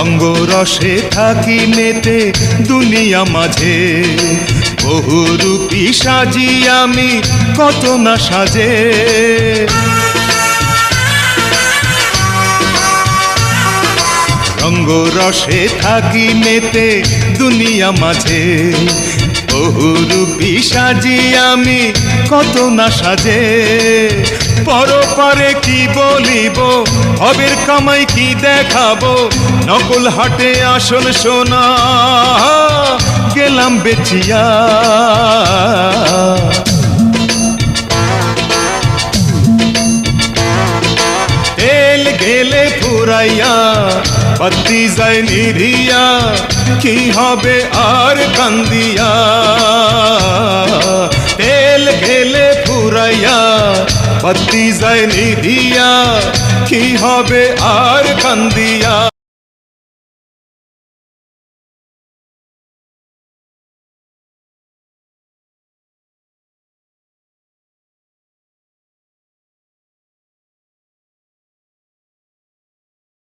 রঙ্গরসে থাকি মেতে দুনিয়া মাঝে, বহুরূপী সাজি আমি কত না সাজে। রঙ্গরসে থাকি মেতে দুনিয়া মাঝে, বহুরূপী সাজি আমি কত না সাজে। পরপারে কি বলিব, ভবের কামাই কি দেখাবো, নকল হাটে আসল সোনা গেলাম বেচিয়া। তেল গেলে ফুরাইয়া বাতি যায় নিভিয়া, কি হবে আর কান্দিয়া। তেল গেলে ফুরাইয়া বাতি যায় নিভিয়া, কি হবে আর কান্দিয়া।